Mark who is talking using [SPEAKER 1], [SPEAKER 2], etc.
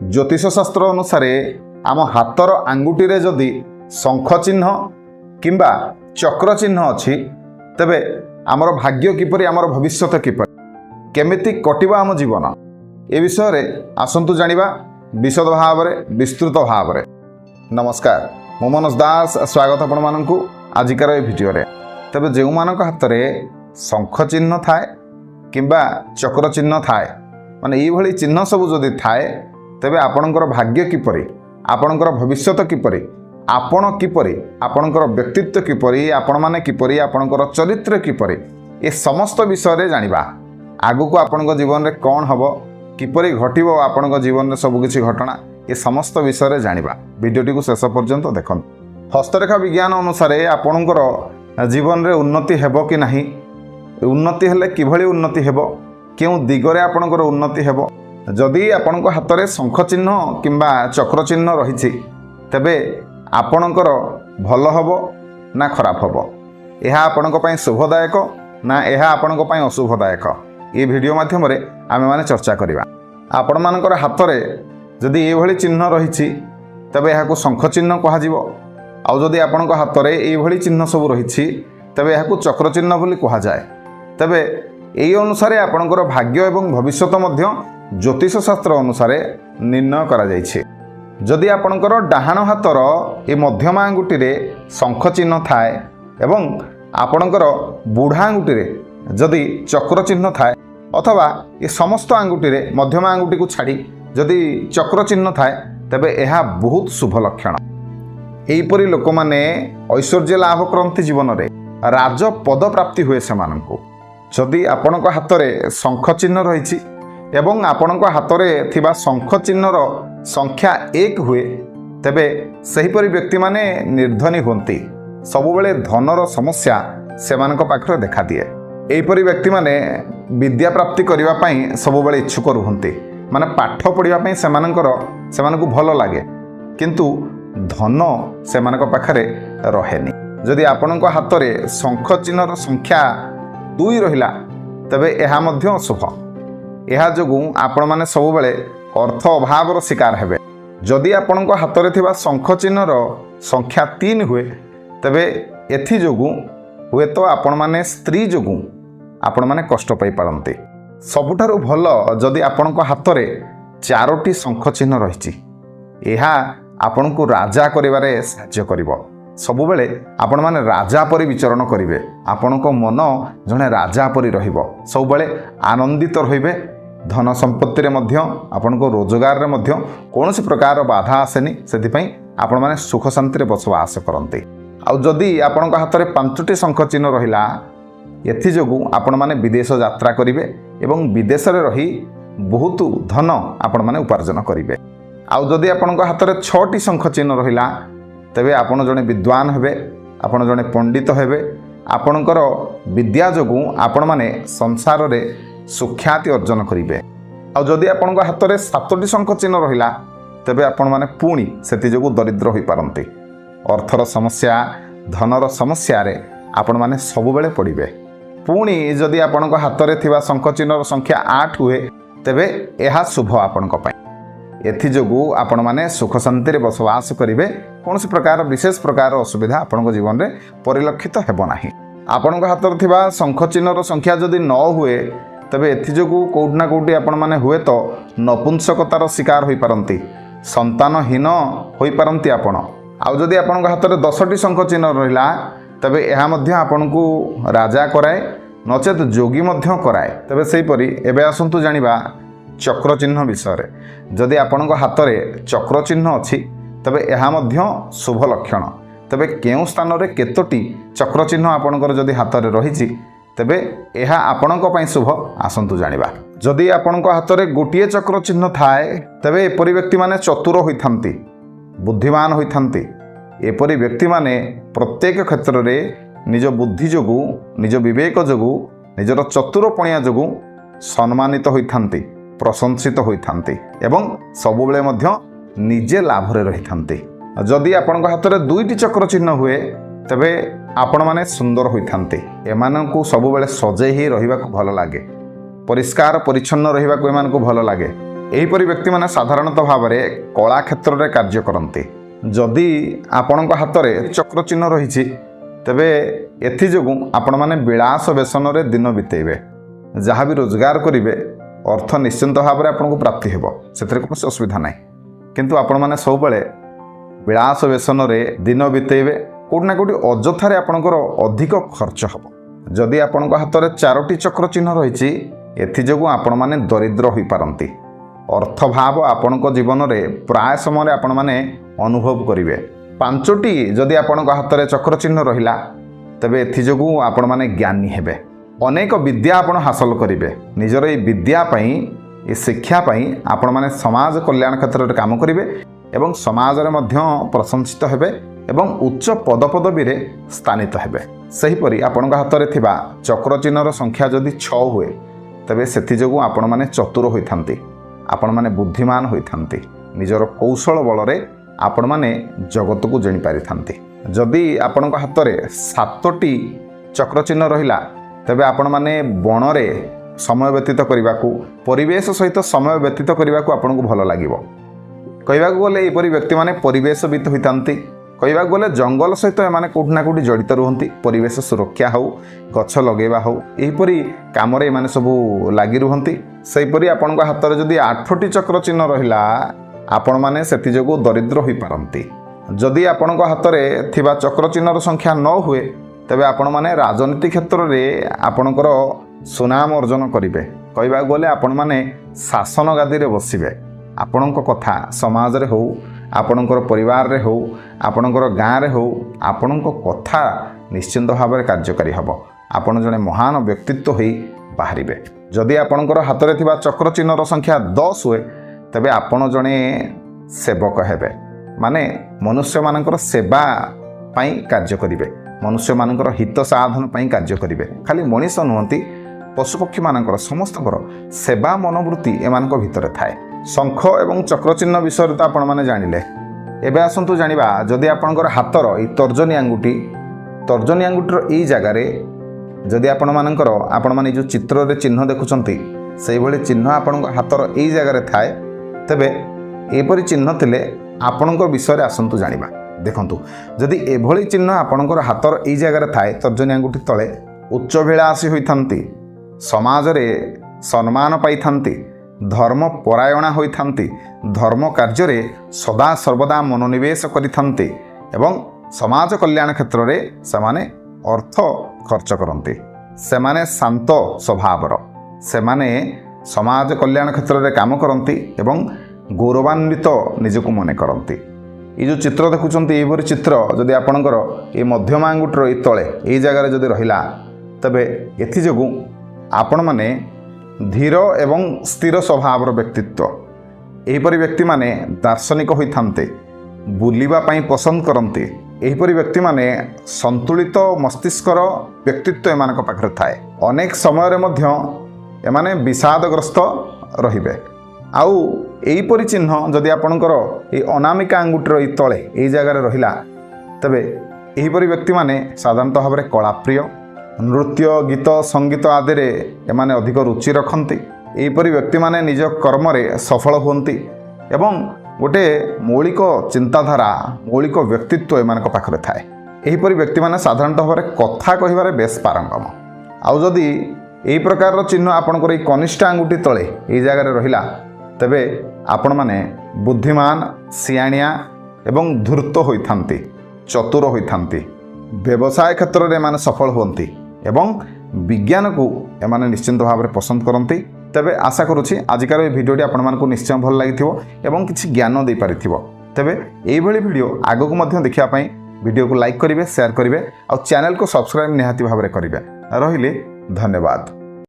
[SPEAKER 1] ज्योतिष शास्त्र अनुसार आम हातर आंगुठी जदि शंख चिन्ह किंबा चक्र चिन्ह अच्छी तेबे आमर भाग्य किपरि आमर भविष्यत किपरि केमिति कटिबा आम जीवन ए विषय रे आसंतु जानिबा विशद भाव में विस्तृत भाव में। नमस्कार, मो मनोज दास स्वागत आपण मानकु आजिकार ए भिडियो रे। तेबे जेउ मानक हाथ में शंख चिन्ह थाए किंबा चक्र चिन्ह थाए माने ये भली चिन्ह सब जदि थाए तेबे आपणकर भाग्य किपरि आपणकर भविष्यत किपरि आपण किपरि आपणकर व्यक्तित्व किपरि आपण माने किपरि आपणकर चरित्र किपरि ए समस्त विषय रे जानिबा। आगु आपणक जीवन रे कौन हबो किपरि घटिबो आपणक जीवन रे सब किछि घटना ए समस्त विषय रे जानिबा। वीडियोटी को शेष पर्यंत देखन। हस्तरेखा विज्ञान अनुसार आपणकर जीवन रे उन्नति हेबो कि नाही, उन्नति हेले किभली उन्नति हेबो, केउ दिगरे आपणकर उन्नति हेबो। जदि आपणक हाथ में शंख चिन्ह किंबा चक्र चिन्ह रही तेबे आपणकर भल हबो ना खराब हबो, यह आपणक पई शुभदायक ना यह आपणक पई अशुभदायक, ये वीडियो माध्यम रे आमे माने चर्चा करिबा। आपण मानकर हाथ में जदि ये भली चिन्ह रही तेबे यह शंख चिन्ह कहा जिवो, आउ जदि आपणक हाथ में ये भली चिन्ह सब रही तेबे यह चक्र चिन्ह बोली कहा जाए। तेबे एई अनुसार आपणकर भाग्य एवं भविष्यत मध्य ज्योतिष शास्त्र अनुसार निर्णय करा जाइछे। जदि आपणकर डाहाण हाथर ए मध्यमा आंगुठी रे शंख चिन्ह थाए एवं आपणकर बुढ़ा आंगुठी रे जदि चक्र चिन्ह थाए अथवा ये समस्त आंगुठी रे मध्यमा आंगुठी को छाड़ी जदि चक्र चिन्ह थाए तेबे यह बहुत शुभ लक्षण। एहीपरि लोक माने ऐश्वर्य लाभ करती जीवन रे राज पद प्राप्ति हुए सेमानंकु। जदि आपणक हाथ में शंख चिन्ह रही एवं आपणक हाथ में थिबा शंख चिन्हर संख्या 1 हुए तेबे सहीपरि व्यक्ति माने निर्धनी होती, सबुबले धनर समस्या सेमानक पाखरे देखा दिए। एहीपरि व्यक्ति माने विद्या प्राप्ति करिवा पई सबुबले इच्छुक रुहंती, माने पाठ पढ़िबा पई सेमानकु भल लागे किंतु धन सेमानक पाखरे रहेनी। जदि आपणक हाथ में शंख चिन्हर संख्या 2 रहिला तेबे एहा मध्य अशुभ। यह जोगु आपण माने सबुबले अर्थ अभावर शिकार हेबे। जदि आपणक हाथ में थिबा शंख चिन्हर संख्या 3 हुए तेबे एथि जोगु हुए तो आपण माने स्त्री जोगु आपण माने कष्ट पाई पारंती। सबुठारु भल जदि आपणक हाथ में 4टी शंख चिन्ह रहिछि, एहा आपणकु राजा करिवारे साहाय्य करिवो। सबुबले आपण माने राजा परि विचरण करिवे, आपणक मन जने राजा परि रहिबो, सबुबले आनंदित रहिबे। धन संपत्ति रे मध्य आपणको रोजगार रे मध्य कौनसी प्रकार बाधा आसेनी, सेथिपई आपण माने सुख शांति रे बसवास करंती। आउ जदि आपणक हाथ में 5टी शंख चिन्ह रहिला एथि जोगु आपण माने विदेश यात्रा करिवे एवं विदेश रे रही बहुत धन आपण माने उपार्जन करिवे। आउ जदि आपणक हाथ में 6टी शंख चिन्ह रहिला तेबे आपण जने विद्वान हेबे, आपण जने पंडित हेबे। आपणकर विद्या जोगु आपण माने संसार रे सुख्याति अर्जन करिवे। आउ जदि आपणक हाथ में 7टी शंख चिन्ह रहिला तेबे आपण माने पुणी सेति जोगु दरिद्र होई पारंती। अर्थर समस्या धनर समस्या रे आपण माने सबुबेले पड़िबे। पुणी जदि आपणक हाथ में थिबा शंख चिन्हर संख्या 8 हुए तेबे एहा शुभ आपणक पई। एथि जोगु आपण माने सुख शांति रे बसवास करिवे, कौनसी प्रकार विशेष प्रकार असुविधा आपणक जीवन रे परिलक्षित हेबो नाही। आपणक हाथ में थिबा शंख चिन्हर संख्या जदि 9 हुए तेबे एथि जोगु कोउठना कोउठी आपण माने हुए तो नपुंसकतार शिकार होई पारंती, संतानहीन होई पारंती आपण। आउ जदि आपणक हाथ में 10टी शंख चिन्ह रहिला तेबे एहा मध्य आपणकु राजा कराए नचेत जोगी मध्य कराए। तेबे सेहीपरि एबे आसंतु जानिबा चक्र चिन्ह विषय रे। जदि आपणक हाथ में चक्र चिन्ह अछि तेबे एहा मध्य शुभ लक्षण। तेबे केउ स्थान रे केतोटी चक्र चिन्ह आपणकर जदि हाथ में रहिछि तेबे एहा आपणक पई शुभ, आसंतु जानिबा। जदि आपणक हाथ में गोटिए चक्र चिन्ह थाए तेबे एपरि व्यक्ति माने चतुर होइथांती, बुद्धिमान होइथांती। एपरि व्यक्ति माने प्रत्येक क्षेत्र रे निज बुद्धि जोगु निज विवेक जोगु निजर चतुरपणिया जोगु सम्मानित होइथांती, प्रशंसित होइथांती एवं सबुबेले मध्य निजे लाभ रे रहिथांती। जदि आपणक हाथ में 2टी चक्र चिन्ह हुए तेबे आपण माने सुंदर होइथांती। एमानंकु सबुबेले सजे ही रहिबाकु भल लागे, परिष्कार परिच्छन्न रहिबाकु एमानंकु भल लागे। एहीपरि व्यक्ति माने साधारणतः भाव में कला क्षेत्र में कार्य करते जदि आपण हाथ में चक्र चिन्ह रही तेबे एथिजोगु आपण माने विलास व्यसन रे दिन बितेबे जहाँ भी रोजगार करेंगे अर्थ निश्चिंत भाव में आपको प्राप्ति हेब से कौन असुविधा ना किंतु आपण माने सब बेले विलास व्यसन रे दिन बितेबे कोटना कोटी अजथारे आपणकर अधिक खर्च हम जदि आपण हाथ में 4टी चक्र चिन्ह रही एथिजोगु आपण माने दरिद्र हो पारती अर्थ भाव आपण जीवन में प्राय समय आपण माने अनुभव करेंगे 5टी जदि आपण हाथ में चक्र चिन्ह रहिला तबे एथिजोगु आपण माने ज्ञानी हेबे अनेक विद्या आपण हासिल करेंगे निजर ये विद्या ये शिक्षा आपण माने समाज कल्याण क्षेत्र में काम करेंगे एवं समाज में मध्य प्रशंसित हेबे एवं उच्च पदपदवी रे स्थानित हेबे सेहीपरि आपण हाथ में थिबा चक्र चिन्हर संख्या जदि 6 हुए तबे सेथिजोगु आपण माने चतुर होइथांती आपण माने बुद्धिमान होइथांती निजर कौशल बल रे आपण माने जगत को जानि पारिथांती जदि आपण हाथ में 7टी चक्र चिन्ह रहिला तेबे आपण माने बण रे समय व्यतीत करने को परिवेश सहित समय व्यतीत करने को आपको भल लगे कहवाक गले यहपरी व्यक्ति माने परिवेशवित होती कहवाक गले जंगल सहित एमाने कोठना कोठी जड़ित रुहंती परिवेश सुरक्षा हो गछ लगेवा हो यहपरी काम रे एमाने सब लगी रुहंती सेहीपरि आपण हाथ में जदि 8टी चक्र चिन्ह रहिला आपण माने सेति जोगु दरिद्र हो पारंती जदि आपण हाथ में थिबा चक्र चिन्हर संख्या 9 हुए तेबे आपण माने राजनीति क्षेत्र में आपणकर सुनाम अर्जन करेंगे कहवाक गले आपण माने शासन गादी रे बसिबे आपणक कथा समाज रे हो आपणकर परिवार रे हो आपणकर गाँ रे हो आपणक कथा निश्चिंत भाव में कार्यकारी हब आपण जने महान व्यक्तित्व हो बाहरिबे जदि आपणकर हाथ में थिबा चक्र चिन्हर संख्या 10 हुए तेबे आपण जने सेवक हेबे माने मनुष्य मानकर सेवा पाई कार्य करिवे मनुष्य मानकर हित साधन पाई कार्य करिवे खाली मनीष नुहंती पशुपक्षी मानकर समस्तकर सेवा मनोवृत्ति एमानक भितर थाए शंख एवं चक्र चिन्ह विषय तो आपण माने जानिले एबे आसंतु जानिबा जदि आपणकर हाथर ई तर्जनी आंगुटीर ई जगार जदि आपण मानकर आपण माने जो चित्र रे चिन्ह देखुचंती सेही भली चिन्ह आपण हाथर ई जगार थाए तेबे एपरि चिन्ह थिले आपणक विषय आसंतु जानिबा देखंतु जदि एभली चिन्ह आपणकर हाथर ई जगार थाए तर्जनी आंगुठी तले उच्चभिलाषी होइथांती समाज रे सम्मान पाइथांती धर्म परायणा होइथांती धर्म कार्य रे सदा सर्वदा मनोनिवेश करिथांती एवं समाज कल्याण क्षेत्र रे सेमाने अर्थ खर्च करंती सेमाने शांत स्वभावर सेमाने समाज कल्याण क्षेत्र रे काम करंती एवं गौरवान्वित निजको मने करंती ये जो चित्र देखुचंती एभरी चित्र जदि आपणकर ये मध्यम आंगुठीर ए तले ए जगार जदि रहिला तबे एथि जोगु आपण माने धीर एवं स्थिर स्वभावर व्यक्तित्व एहीपरि व्यक्ति माने दार्शनिक होइथांते बुलिबा पाई पसंद करंती एहीपरि व्यक्ति माने संतुलित मस्तिष्कर व्यक्तित्व एमानक पाखरे थाए अनेक समय रे मध्य एमाने विषादग्रस्त रहिबे आउ एहीपरि चिन्ह जदि आपणकर ए अनामिका आंगुठीर ए तळे ए जगार रहिला तबे एहीपरि व्यक्ति माने साधारणतः भाव में कलाप्रिय नृत्य गीत संगीत आदि रे एमाने अधिक रुचि रखती एहीपरि व्यक्ति माने निज कर्म रे सफल हुंती एवं गोटे मौलिक चिंताधारा मौलिक व्यक्तित्व एमानक पाखरे थाए एहीपरि व्यक्ति माने साधारणतः भाव में कथा कहिबारे बेस पारंगम आउ जदि एही प्रकार चिन्ह आपणकर ए कनिष्ठ आंगुठी तळे ए जगार रहिला तबे आपण माने बुद्धिमान सियाणिया एवं धूर्त होइथांती चतुर होइथांती व्यवसाय क्षेत्र में माने सफल होती एवं विज्ञान को एमाने निश्चिंत भाव में पसंद करती तेबे आशा करुछि आजिकार ये भिडियोटी आपण मानकु निश्चय भल लागिथिबो एवं किछि ज्ञान दे पारिथिबो तेबे एही भली भिडियो आगो को मध्य देखिया पई भिडियो को लाइक करिवे शेयर करिवे और चैनल को सब्सक्राइब निहाती भाव में करिवे रहिले धन्यवाद।